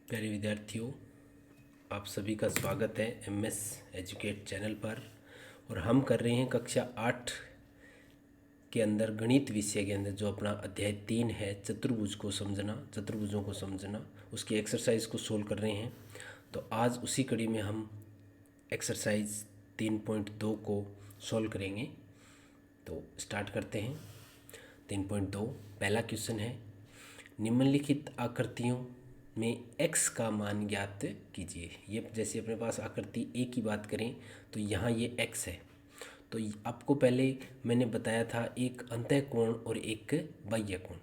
प्यारे विद्यार्थियों, आप सभी का स्वागत है एमएस एजुकेट चैनल पर। और हम कर रहे हैं कक्षा 8 के अंदर गणित विषय के अंदर जो अपना अध्याय 3 है, चतुर्भुजों को समझना, उसकी एक्सरसाइज को सोल्व कर रहे हैं। तो आज उसी कड़ी में हम एक्सरसाइज 3.2 को सोल्व करेंगे। तो स्टार्ट करते हैं। 3.2 पहला क्वेश्चन है, निम्नलिखित आकृतियों में x का मान ज्ञात कीजिए। ये जैसे अपने पास आकृति ए की बात करें तो यहाँ ये x है। तो आपको पहले मैंने बताया था एक अंतःकोण और एक बाह्य कोण,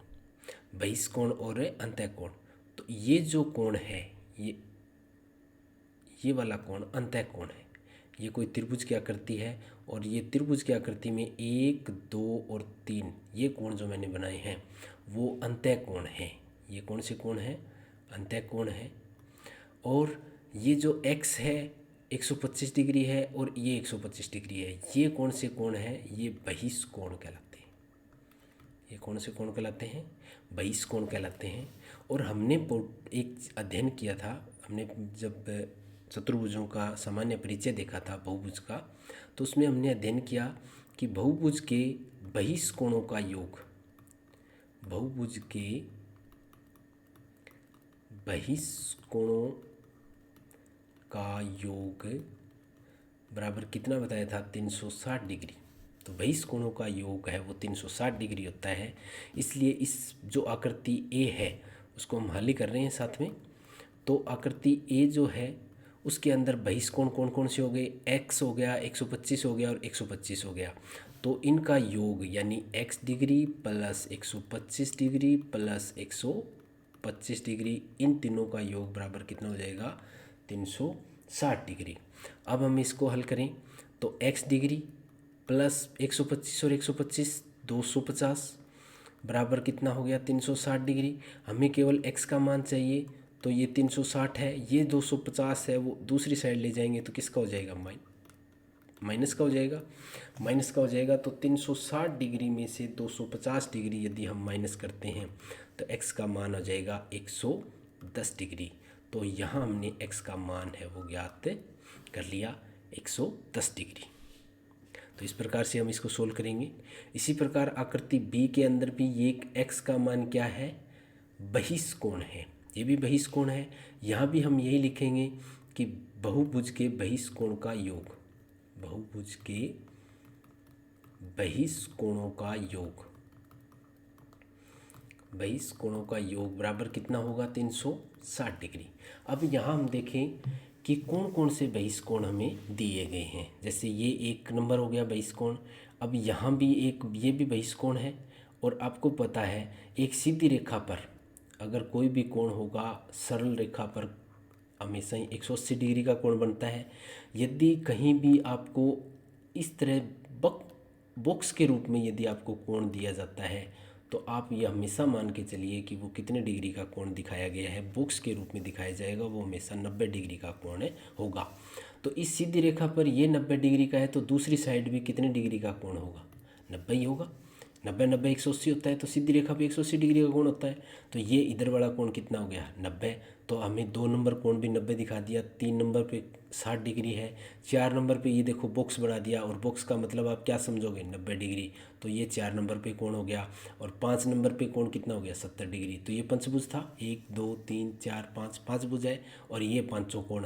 बहिष्कोण और अंतःकोण। तो ये जो कोण है, ये वाला कोण अंतःकोण है। ये कोई त्रिभुज की आकृति है और ये त्रिभुज की आकृति में 1, 2 और 3 ये कोण जो मैंने बनाए हैं वो अंतःकोण है। ये कौन से कोण है? अंतःकोण है। और ये जो x है 125 डिग्री है और ये 125 डिग्री है। ये कौन से कोण है? ये बहिष्कोण कहलाते हैं। ये कौन से कोण कहलाते हैं? बहिष्कोण कहलाते हैं। और हमने एक अध्ययन किया था, हमने जब चतुर्भुजों का सामान्य परिचय देखा था बहुभुज का, तो उसमें हमने अध्ययन किया कि बहुभुज के बहिष्कोणों का योग, बहुभुज के बहिष्कोणों का योग बराबर कितना बताया था? 360 डिग्री। तो बहिष्कोणों का योग है वो 360 डिग्री होता है। इसलिए इस जो आकृति ए है उसको हम हल कर रहे हैं साथ में। तो आकृति ए जो है उसके अंदर बहिष्कोण कौन कौन से हो गए? x हो गया, 125 हो गया और 125 हो गया। तो इनका योग यानी x degree plus 125 degree plus 125 degree, इन तीनों का योग बराबर कितना हो जाएगा? 360 डिग्री। अब हम इसको हल करें तो x डिग्री प्लस 125 और 125 250 बराबर कितना हो गया? 360 डिग्री। हमें केवल x का मान चाहिए, तो ये 360 है, ये 250 है, वो दूसरी साइड ले जाएंगे तो किसका हो जाएगा? माइनस का हो जाएगा। माइनस का हो जाएगा तो 360 डिग्री में से 250 डिग्री यदि हम माइनस करते हैं तो x का मान हो जाएगा 110 डिग्री। तो यहाँ हमने x का मान है वो ज्ञात कर लिया, 110 डिग्री। तो इस प्रकार से हम इसको सोल्व करेंगे। इसी प्रकार आकृति बी के अंदर भी ये x का मान क्या है? बहिष्कोण है। ये भी बहिष्कोण है। यहाँ भी हम यही लिखेंगे कि बहुभुज के बहिष्कोण का योग, बहुभुज के बहिष्कोणों का योग, बहिष्कोणों का योग बराबर कितना होगा? 360 डिग्री। अब यहाँ हम देखें कि कौन कौन से बहिष्कोण हमें दिए गए हैं। जैसे ये एक नंबर हो गया बहिष्कोण। अब यहाँ भी एक ये भी बहिष्कोण है। और आपको पता है एक सीधी रेखा पर अगर कोई भी कोण होगा, सरल रेखा पर हमेशा ही 180 डिग्री का कोण बनता है। यदि कहीं भी आपको इस तरह बॉक्स के रूप में यदि आपको कोण दिया जाता है तो आप ये हमेशा मान के चलिए कि वो कितने डिग्री का कोण दिखाया गया है, बॉक्स के रूप में दिखाया जाएगा, वो हमेशा 90 डिग्री का कोण होगा। तो इस सीधी रेखा पर ये 90 डिग्री का है तो दूसरी साइड भी कितने डिग्री का कोण होगा? 90 ही होगा। 90 90 180 होता है, तो सीधी रेखा पे 180 डिग्री का कोण होता है। तो ये इधर वाला कोण कितना हो गया? 90। तो हमें 2 नंबर कोण भी 90 दिखा दिया। 3 नंबर पे 60 डिग्री है। 4 नंबर पे ये देखो बॉक्स बना दिया, और बॉक्स का मतलब आप क्या समझोगे? 90 डिग्री। तो ये 4 नंबर पे कोण हो गया। और 5 नंबर पे कोण कितना हो गया? 70 डिग्री। तो ये पंचभुज था। 1 2 3 4 5, 5 भुज है। और ये पाँचों कोण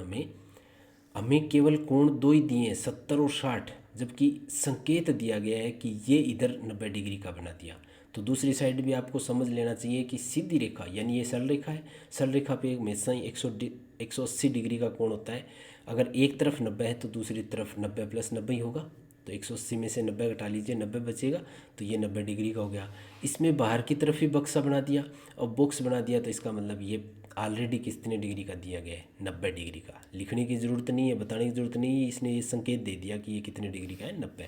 हमें केवल कोण 2 ही दिए हैं, 70 और 60, जबकि संकेत दिया गया है कि ये इधर 90 डिग्री का बना दिया। तो दूसरी साइड भी आपको समझ लेना चाहिए कि सीधी रेखा यानी ये सरल रेखा है, सरल रेखा पे हमेशा ही 180 डिग्री का कोण होता है। अगर एक तरफ 90 है तो दूसरी तरफ 90 प्लस 90 ही होगा। तो 180 में से 90 घटा लीजिए, 90 बचेगा, तो ये 90 डिग्री का हो गया। इसमें बाहर की तरफ ही बक्सा बना दिया और बॉक्स बना दिया, तो इसका मतलब ये ऑलरेडी कितने डिग्री का दिया गया है? 90 डिग्री का। लिखने की ज़रूरत नहीं है, बताने की ज़रूरत नहीं है, इसने ये संकेत दे दिया कि ये कितने डिग्री का है? 90।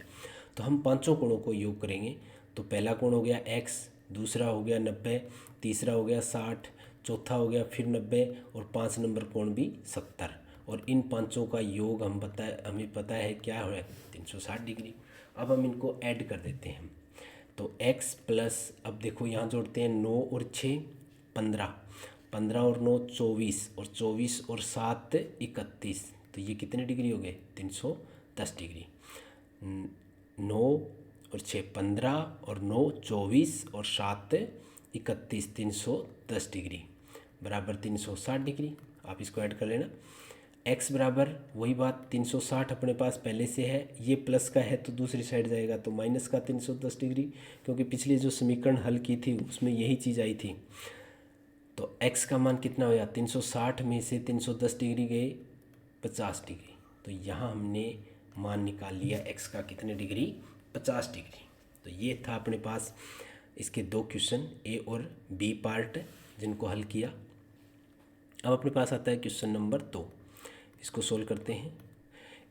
तो हम पाँचों कोणों को योग करेंगे। तो पहला कोण हो गया x, दूसरा हो गया 90, तीसरा हो गया 60, चौथा हो गया फिर 90, और 5 नंबर कोण भी 70। और इन पाँचों का योग हमें पता है क्या है? 360 डिग्री। अब हम इनको ऐड कर देते हैं। तो x प्लस, अब देखो यहाँ जोड़ते हैं 9 और 6 15, 15 और 9 24 और 24 और 7 31, तो ये कितने डिग्री हो गए? 310 डिग्री। 9 और 6 15 और 9 24 और 7 31, 310 डिग्री बराबर 360 डिग्री। आप इसको ऐड कर लेना। x बराबर वही बात 360 अपने पास पहले से है, ये प्लस का है तो दूसरी साइड जाएगा तो माइनस का 310 डिग्री, क्योंकि पिछली जो समीकरण हल की थी उसमें यही चीज़ आई थी। तो x का मान कितना होया? 360 में से 310 डिग्री गए 50 डिग्री, तो यहाँ हमने मान निकाल लिया x का कितने डिग्री? 50 डिग्री। तो ये था अपने पास इसके दो क्वेश्चन ए और बी पार्ट जिनको हल किया। अब अपने पास आता है क्वेश्चन नंबर 2, इसको सोल्व करते हैं।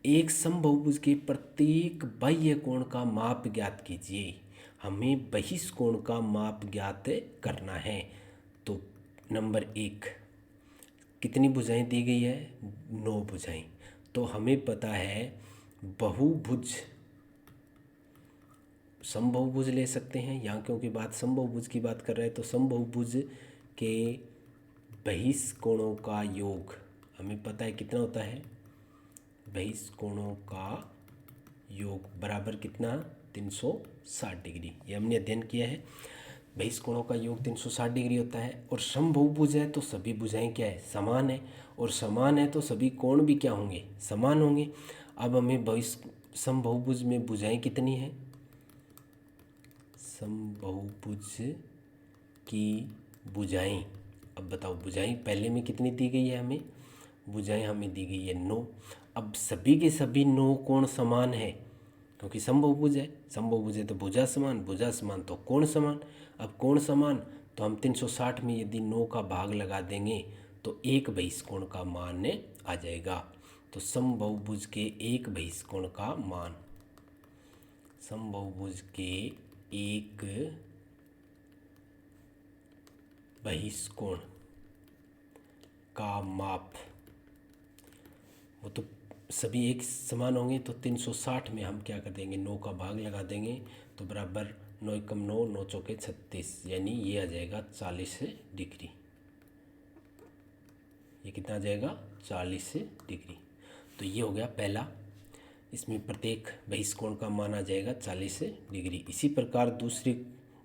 एक समबाहुभुज के प्रत्येक बाह्य कोण का माप ज्ञात कीजिए। हमें बहिष्कोण का माप ज्ञात करना है। तो नंबर 1, कितनी भुजाएं दी गई है? 9 भुजाएं। तो हमें पता है बहुभुज, समबाहुभुज ले सकते हैं यहाँ, क्योंकि बात समबाहुभुज की बात कर रहे हैं, तो समबाहुभुज के बहिष्कोणों का योग हमें पता है कितना होता है? बहिष्कोणों का योग बराबर कितना? 360 डिग्री। ये हमने अध्ययन किया है। बहिष्कोणों का योग 360 डिग्री होता है। और समबाहुभुज है तो सभी भुजाएं क्या है? समान है। और समान है तो सभी कोण भी क्या होंगे? समान होंगे। अब हमें समबाहुभुज में भुजाएं कितनी हैं? समबाहुभुज की भुजाएं, अब बताओ भुजाएं पहले में कितनी दी गई है हमें? भुजाएं हमें दी गई है 9। अब सभी के सभी 9 कोण समान है, क्योंकि समबाहुभुज है। समबाहुभुज है तो भुजा समान, भुजा समान तो कोण समान। अब कोण समान तो हम 360 में यदि 9 का भाग लगा देंगे तो एक बहिष्कोण का मान आ जाएगा। तो समबाहुभुज के एक बहिष्कोण का मान, समबाहुभुज के एक बहिष्कोण का माप, वो तो सभी एक समान होंगे, तो 360 में हम क्या कर देंगे? 9 का भाग लगा देंगे, तो बराबर 9 एकम 9, 9 चौके 36, यानी ये आ जाएगा 40 डिग्री। ये कितना आ जाएगा? 40 डिग्री। तो ये हो गया पहला, इसमें प्रत्येक बहिष्कोण का मान आ जाएगा 40 डिग्री। इसी प्रकार दूसरी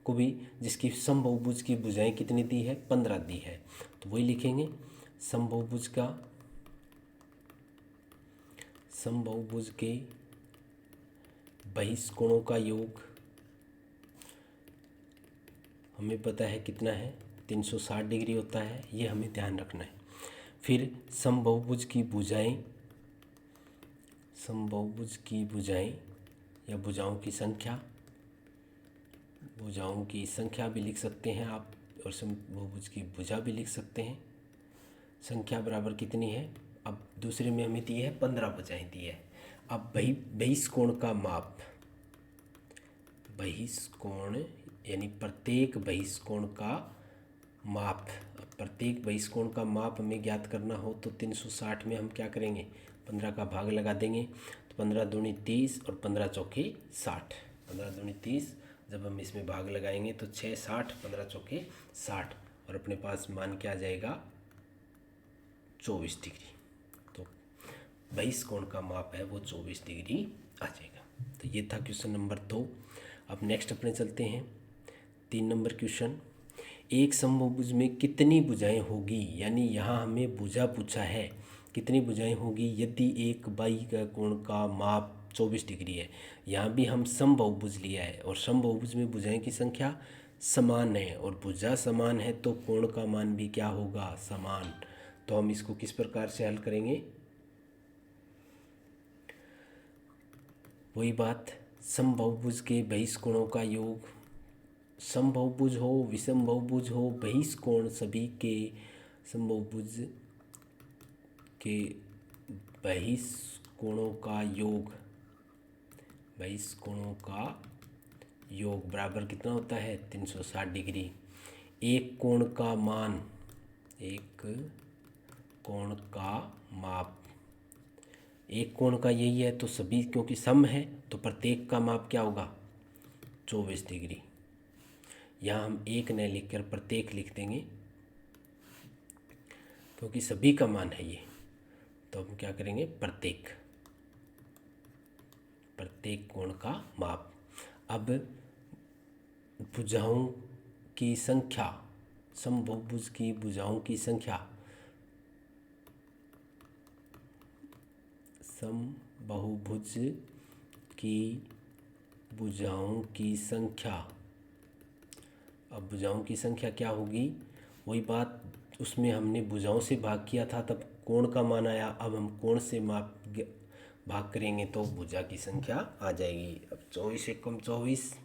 को भी, जिसकी समबाहुभुज की भुजाएं कितनी दी है? 15 दी है, तो वही लिखेंगे। समबाहुभुज के बहिष्कोणों का योग हमें पता है कितना है? 360 डिग्री होता है, ये हमें ध्यान रखना है। फिर समबाहुभुज की भुजाएं या भुजाओं की संख्या भी लिख सकते हैं आप, और समबाहुभुज की भुजा भी लिख सकते हैं। संख्या बराबर कितनी है? अब दूसरे में हमें दी है 15 भुजाएं दी है। अब बहिष्कोण का माप, बहिष्कोण यानी प्रत्येक बहिष्कोण का माप, प्रत्येक बहिष्कोण का माप हमें ज्ञात करना हो तो 360 में हम क्या करेंगे? 15 का भाग लगा देंगे, तो 15 दूनी 30 और 15 चौके 60। 15 दूनी 30, जब हम इसमें भाग लगाएंगे तो 6 60, 15 चौके 60, और अपने पास मान क्या आ जाएगा? 24 डिग्री। तो बहिष्कोण का माप है वो 24 डिग्री आ जाएगा। तो ये था क्वेश्चन नंबर 2। अब नेक्स्ट अपने चलते हैं 3 नंबर क्वेश्चन। एक समबाहुभुज में कितनी भुजाएं होगी? यानी यहाँ हमें भुजा पूछा है, कितनी भुजाएं होगी यदि एक बाह्य कोण का माप 24 डिग्री है। यहाँ भी हम समबाहुभुज लिया है, और समबाहुभुज में भुजाएं की संख्या समान है, और भुजा समान है तो कोण का मान भी क्या होगा? समान। तो हम इसको किस प्रकार से हल करेंगे? वही बात, समबाहुभुज के बहिष्कोणों का योग, समबाहुभुज हो विषमबाहुभुज हो, बहिष्कोण सभी के समबाहुभुज के बहिष्कोणों का योग बराबर कितना होता है? 360 डिग्री। एक कोण का माप, एक कोण का यही है तो सभी, क्योंकि सम है तो प्रत्येक का माप क्या होगा? 24 डिग्री। यहाँ हम एक न लिखकर प्रत्येक लिख देंगे, क्योंकि सभी का मान है ये, तो हम क्या करेंगे, प्रत्येक कोण का माप। अब भुजाओं की संख्या, समबहुभुज की भुजाओं की संख्या, समबहुभुज की भुजाओं की संख्या। अब भुजाओं की संख्या क्या होगी, वही बात, उसमें हमने भुजाओं से भाग किया था तब कोण का मान आया, अब हम कोण से भाग करेंगे तो भुजा की संख्या आ जाएगी। अब 24 एकम 24,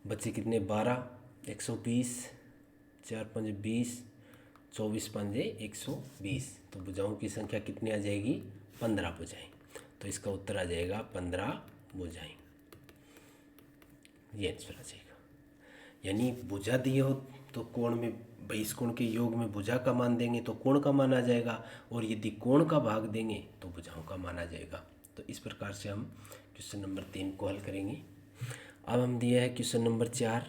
बच्चे कितने, 12, 120, 4 पंजे 20, 24 पंजे 120, तो भुजाओं की संख्या कितनी आ जाएगी, 15 भुजाएं। तो इसका उत्तर आ जाएगा 15 भुजाएं, ये आंसर आ जाएगा। यानी भुजा दिए हो तो कोण में बहिष कोण के योग में भुजा का मान देंगे तो कोण का मान आ जाएगा, और यदि कोण का भाग देंगे तो भुजाओं का मान आ जाएगा। तो इस प्रकार से हम क्वेश्चन नंबर 3 को हल करेंगे। अब हम दिया है क्वेश्चन नंबर 4,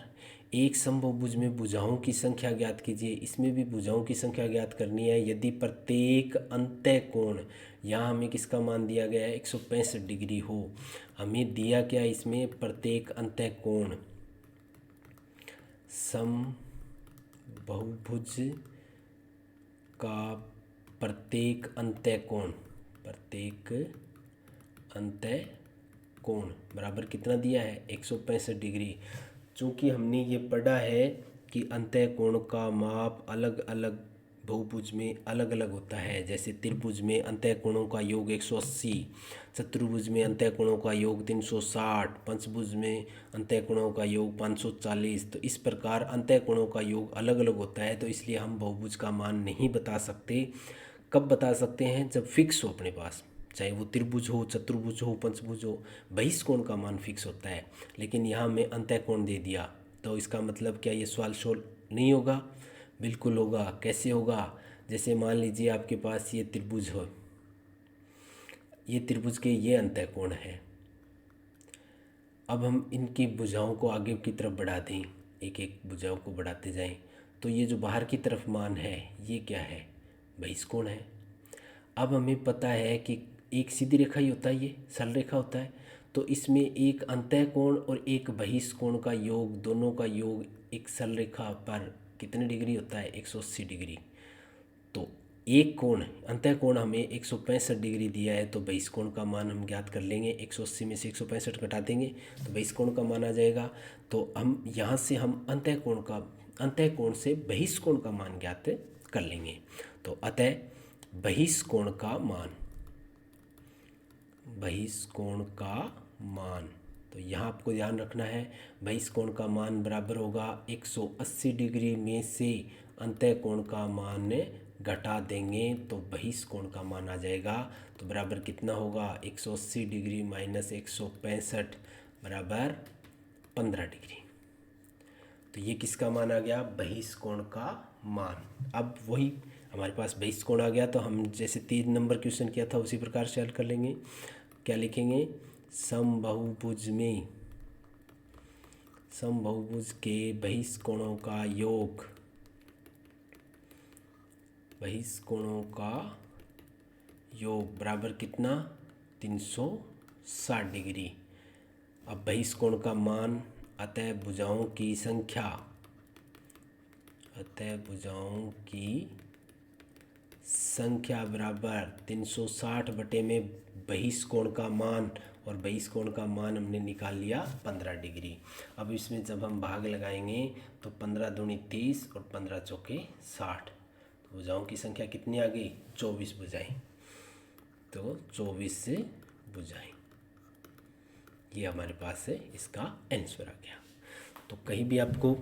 एक समबहुभुज में भुजाओं की संख्या ज्ञात कीजिए। इसमें भी भुजाओं की संख्या ज्ञात करनी है यदि प्रत्येक अंतः कोण, यहाँ हमें किसका मान दिया गया है, 165 डिग्री हो। हमें दिया क्या इसमें, प्रत्येक अंतः कोण, समबहुभुज का प्रत्येक अंतः कोण बराबर कितना दिया है, 165 डिग्री। चूँकि हमने ये पढ़ा है कि अंतः कोण का माप अलग अलग बहुभुज में अलग अलग होता है, जैसे त्रिभुज में अंतः कोणों का योग 180, चतुर्भुज में अंतः कोणों का योग 360, पंचभुज में अंतः कोणों का योग 540। तो इस प्रकार अंतः कोणों का योग अलग अलग होता है, तो इसलिए हम बहुभुज का मान नहीं बता सकते। कब बता सकते हैं, जब फिक्स हो अपने पास, चाहे वो त्रिभुज हो, चतुर्भुज हो, पंचभुज हो, बहिष कोण का मान फिक्स होता है। लेकिन यहाँ मैं अंतः कोण दे दिया, तो इसका मतलब क्या ये सवाल सोल्व नहीं होगा, बिल्कुल होगा। कैसे होगा, जैसे मान लीजिए आपके पास ये त्रिभुज हो, ये त्रिभुज के ये अंतः कोण है। अब हम इनकी भुजाओं को आगे की तरफ बढ़ा दें, एक एक भुजाओं को बढ़ाते जाएं, तो ये जो बाहर की तरफ मान है ये क्या है, बहिष कोण है। अब हमें पता है कि एक सीधी रेखा ही होता है, ये सरल रेखा होता है, तो इसमें एक अंतः कोण और एक बहिष कोण का योग, दोनों का योग एक सरल रेखा पर कितने डिग्री होता है, 180 डिग्री। तो एक कोण अंतः कोण हमें 165 डिग्री दिया है, तो बहिष कोण का मान हम ज्ञात कर लेंगे। 180 में से 165 घटा देंगे तो बहिष कोण का मान आ जाएगा। तो हम यहाँ से हम अंतः कोण से बहिष कोण का मान ज्ञात कर लेंगे। तो अतः बहिष कोण का मान, तो यहाँ आपको ध्यान रखना है, बहिष कोण का मान बराबर होगा 180 डिग्री में से अंतः कोण का मान घटा देंगे तो बहिष कोण का मान आ जाएगा। तो बराबर कितना होगा, 180 डिग्री माइनस 165 बराबर 15 डिग्री। तो ये किसका मान आ गया, बहिष कोण का मान। अब वही हमारे पास बहिष कोण आ गया, तो हम जैसे 3 नंबर क्वेश्चन किया था उसी प्रकार से हल कर लेंगे। क्या लिखेंगे, समबहुभुज के बहिष कोणों का योग बराबर कितना, 360 डिग्री। अब बहिष कोण का मान, अतः भुजाओं की संख्या बराबर 360 बटे में बहिष कोण का मान, और बहिष कोण का मान हमने निकाल लिया 15 डिग्री। अब इसमें जब हम भाग लगाएंगे तो 15 दूनी 30 और 15 चौके 60, तो भुजाओं की संख्या कितनी आ गई, 24 भुजाएं। तो 24 भुजाएं, ये हमारे पास है, इसका आंसर आ गया। तो कहीं भी आपको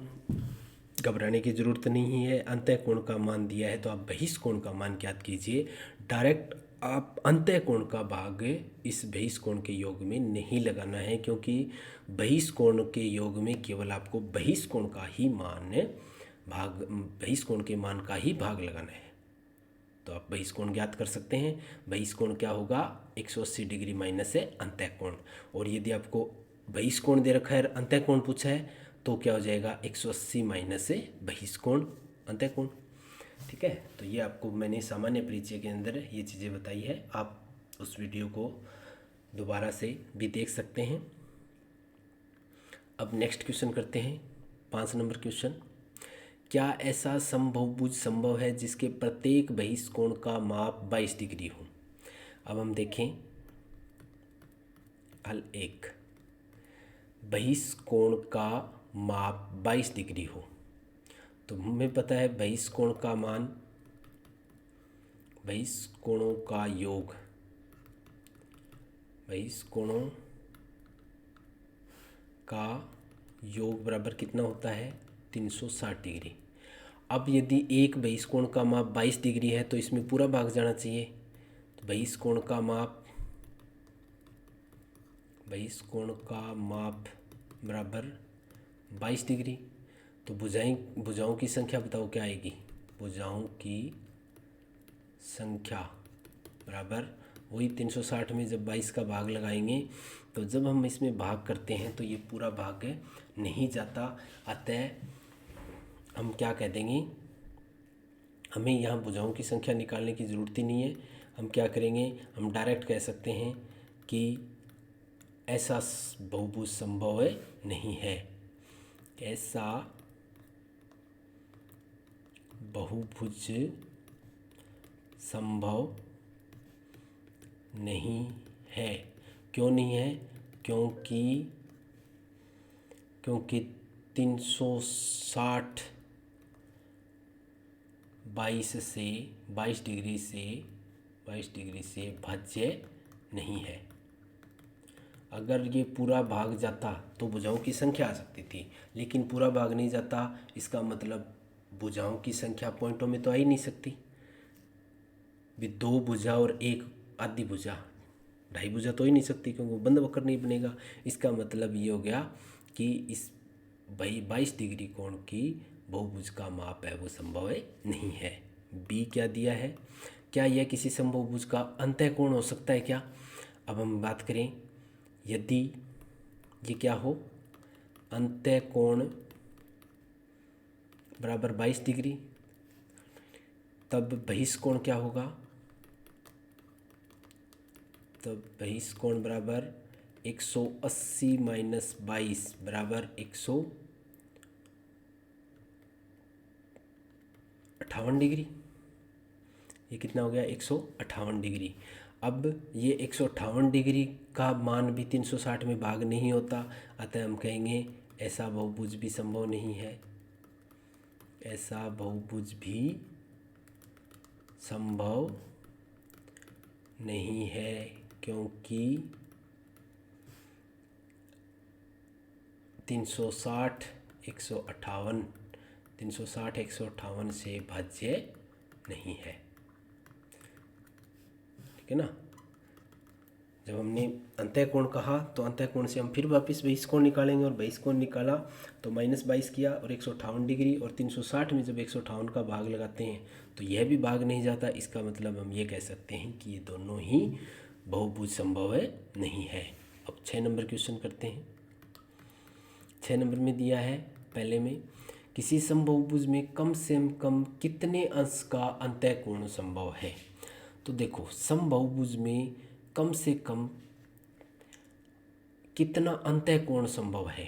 घबराने की ज़रूरत नहीं है। अंतः कोण का मान दिया है तो आप बहिष कोण का मान ज्ञात कीजिए। डायरेक्ट आप अंतः कोण का भाग इस बहिष कोण के योग में नहीं लगाना है, क्योंकि बहिष कोण के योग में केवल आपको बहिष कोण का ही भाग लगाना है। तो आप बहिष कोण ज्ञात कर सकते हैं। बहिष कोण क्या होगा, 180 डिग्री माइनस है अंतः कोण। और यदि आपको बहिष कोण दे रखा है, अंतः कोण पूछा है, तो क्या हो जाएगा, 180 माइनस है बहिष कोण अंतः कोण। ठीक है, तो ये आपको मैंने सामान्य परिचय के अंदर ये चीज़ें बताई है। आप उस वीडियो को दोबारा से भी देख सकते हैं। अब नेक्स्ट क्वेश्चन करते हैं, 5 नंबर क्वेश्चन। क्या ऐसा समभुज संभव है जिसके प्रत्येक बहिष्कोण का माप 22 डिग्री हो? अब हम देखें हल 1, बहिष्कोण का माप 22 डिग्री हो, तो हमें पता है बहिष्कोण का मान, बहिष्कोणों का योग, बहिष्कोणों का योग बराबर कितना होता है? 360 डिग्री। अब यदि एक बहिष्कोण का माप 22 डिग्री है तो इसमें पूरा भाग जाना चाहिए। तो बहिष्कोण का माप बराबर 22 डिग्री। तो भुजाओं की संख्या बताओ क्या आएगी? भुजाओं की संख्या बराबर वही 360 में जब 22 का भाग लगाएंगे तो जब हम इसमें भाग करते हैं तो ये पूरा भाग नहीं जाता। अतः हम क्या कह देंगे, हमें यहाँ भुजाओं की संख्या निकालने की ज़रूरत ही नहीं है। हम क्या करेंगे, हम डायरेक्ट कह सकते हैं कि ऐसा बहुभुज संभव नहीं है, ऐसा बहुभुज संभव नहीं है। क्यों नहीं है? क्योंकि 360 22 डिग्री से भाज्य नहीं है। अगर ये पूरा भाग जाता तो भुजाओं की संख्या आ सकती थी, लेकिन पूरा भाग नहीं जाता, इसका मतलब भुजाओं की संख्या पॉइंटों में तो आ ही नहीं सकती। भी 2 भुजा और 1 आधी भुजा, 2.5 भुजा तो ही नहीं सकती, क्योंकि वो बंद वक्र नहीं बनेगा। इसका मतलब ये हो गया कि इस 22 डिग्री कोण की बहुभुज का माप है वो संभव नहीं है। बी क्या दिया है? क्या यह किसी समबहुभुज का अंतःकोण हो सकता है क्या? अब हम बात करें, यदि ये क्या हो, अंतःकोण बराबर 22 डिग्री, तब बहिष्कोण क्या होगा? तब बहिष्कोण बराबर 180 माइनस 22 बराबर 158 डिग्री। ये कितना हो गया? 158 डिग्री। अब ये 158 डिग्री का मान भी 360 में भाग नहीं होता, अतः हम कहेंगे ऐसा बहुभुज भी संभव नहीं है, ऐसा बहुभुज भी संभव नहीं है, क्योंकि 360 158 से भाज्य नहीं है। ठीक है ना? जब हमने अंतःकोण कहा तो अंतःकोण से हम फिर वापस बहिष्कोण निकालेंगे, और बहिष्कोण निकाला तो -22 किया और 158 डिग्री, और 360 में जब 158 का भाग लगाते हैं तो यह भी भाग नहीं जाता। इसका मतलब हम ये कह सकते हैं कि ये दोनों ही बहुभुज संभव नहीं है। अब 6 नंबर क्वेश्चन करते हैं। 6 नंबर में दिया है पहले में, किसी समबहुभुज में कम से कम कितने अंश का अंतःकोण संभव है? तो देखो, समबहुभुज में कम से कम कितना अंतःकोण संभव है,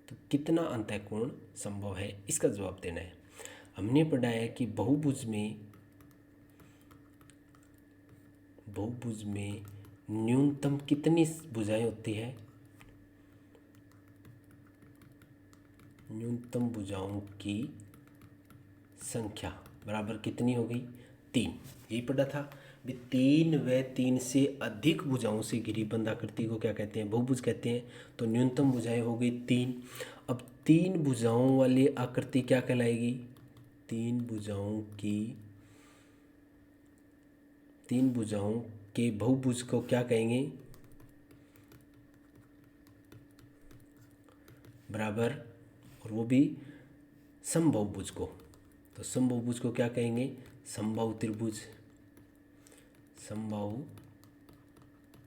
तो कितना अंतःकोण संभव है इसका जवाब देना है। हमने पढ़ा है कि बहुभुज में न्यूनतम कितनी भुजाएं होती है? न्यूनतम भुजाओं की संख्या बराबर कितनी हो गई? 3। यही पढ़ा था भी 3 व 3 से अधिक भुजाओं से घिरी बंद आकृति को क्या कहते हैं? बहुभुज कहते हैं। तो न्यूनतम भुजाएं हो गई 3। अब 3 भुजाओं वाली आकृति क्या कहलाएगी? 3 भुजाओं के बहुभुज को क्या कहेंगे? बराबर, और वो भी समबहुभुज को। तो समबहुभुज को क्या कहेंगे? समबाहु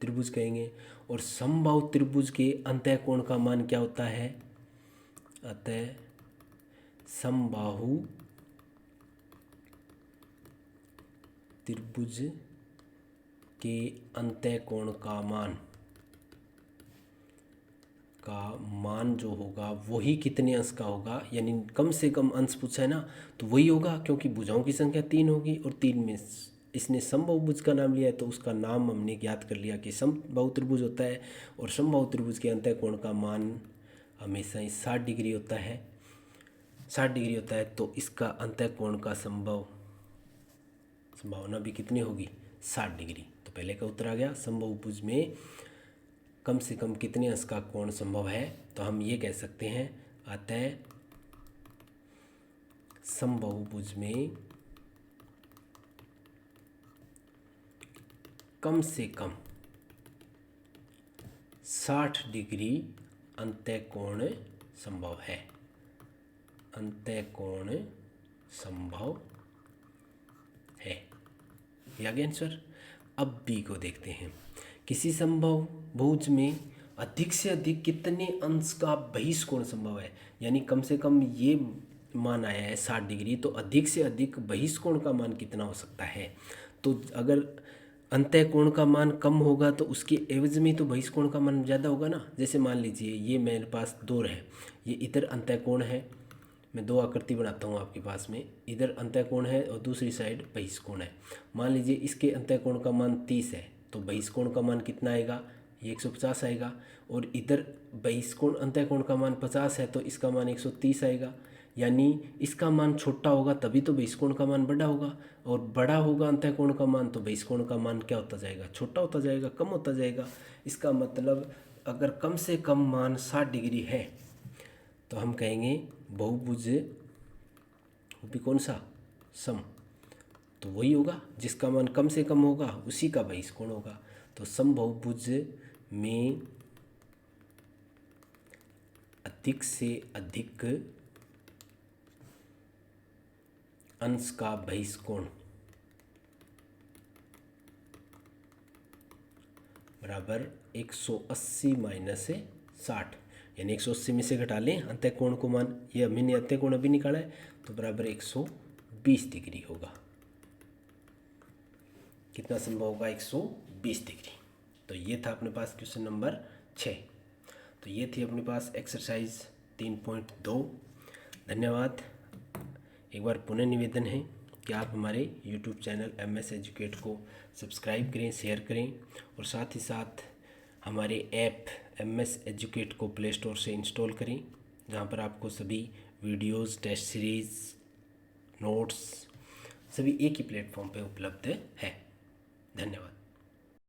त्रिभुज कहेंगे। और समबाहु त्रिभुज के अंतःकोण का मान क्या होता है? अतः समबाहु त्रिभुज के अंतःकोण का मान जो होगा वही कितने अंश का होगा, यानी कम से कम अंश पूछा है ना, तो वही होगा क्योंकि भुजाओं की संख्या 3 होगी और 3 में इसने समबाहुभुज का नाम लिया है तो उसका नाम हमने ज्ञात कर लिया कि समबाहु त्रिभुज होता है। और समबाहु त्रिभुज के अंतःकोण का मान हमेशा ही 60 डिग्री होता है, 60 डिग्री होता है। तो इसका अंतःकोण का संभावना भी कितनी होगी, 60 डिग्री। तो पहले का उत्तर आ गया, समबाहुभुज में कम से कम कितने अंश का कोण संभव है। तो हम ये कह सकते हैं, अतः समबाहुभुज में कम से कम 60 डिग्री अंतःकोण संभव है, अंतःकोण संभव है। ये आ गया आंसर। अब बी को देखते हैं, किसी समबाहुभुज में अधिक से अधिक कितने अंश का बहिष्कोण संभव है, यानी कम से कम ये मान आया है 60 डिग्री, तो अधिक से अधिक बहिष्कोण का मान कितना हो सकता है। तो अगर अंतःकोण का मान कम होगा तो उसके एवज में तो बहिष्कोण का मान ज़्यादा होगा ना। जैसे मान लीजिए ये मेरे पास 2 है, ये इधर अंतःकोण है, मैं 2 आकृति बनाता हूँ आपके पास में, इधर अंतःकोण है और दूसरी साइड बहिष्कोण है। मान लीजिए इसके अंतःकोण का मान 30 है तो बहिष्कोण का मान कितना आएगा, ये 150 आएगा। और इधर बहिष्कोण अंतःकोण का मान 50 है तो इसका मान 130 आएगा। यानी इसका मान छोटा होगा तभी तो बहिष्कोण का मान बड़ा होगा, और बड़ा होगा अंतःकोण का मान तो बहिष्कोण का मान क्या होता जाएगा, छोटा होता जाएगा, कम होता जाएगा। इसका मतलब अगर कम से कम मान 60 डिग्री है तो हम कहेंगे बहुभुज वो भी कौन सा, सम, तो वही होगा जिसका मान कम से कम होगा उसी का बहिष्कोण होगा। तो समबाहुभुज में अधिक से अधिक अंश का बहिष्कोण बराबर 180 माइनस 60, यानी 180 में से घटा लें अंतःकोण को मान, ये हमने अंतःकोण अभी निकाला है, तो बराबर 120 डिग्री होगा। कितना संभव होगा, 120 डिग्री। तो ये था अपने पास क्वेश्चन नंबर 6। तो ये थी अपने पास एक्सरसाइज 3.2। धन्यवाद। एक बार पुनः निवेदन है कि आप हमारे YouTube चैनल MS एजुकेट को सब्सक्राइब करें, शेयर करें, और साथ ही साथ हमारे ऐप MS एजुकेट को प्ले स्टोर से इंस्टॉल करें, जहाँ पर आपको सभी वीडियोस, टेस्ट सीरीज़, नोट्स सभी एक ही प्लेटफॉर्म पे उपलब्ध है।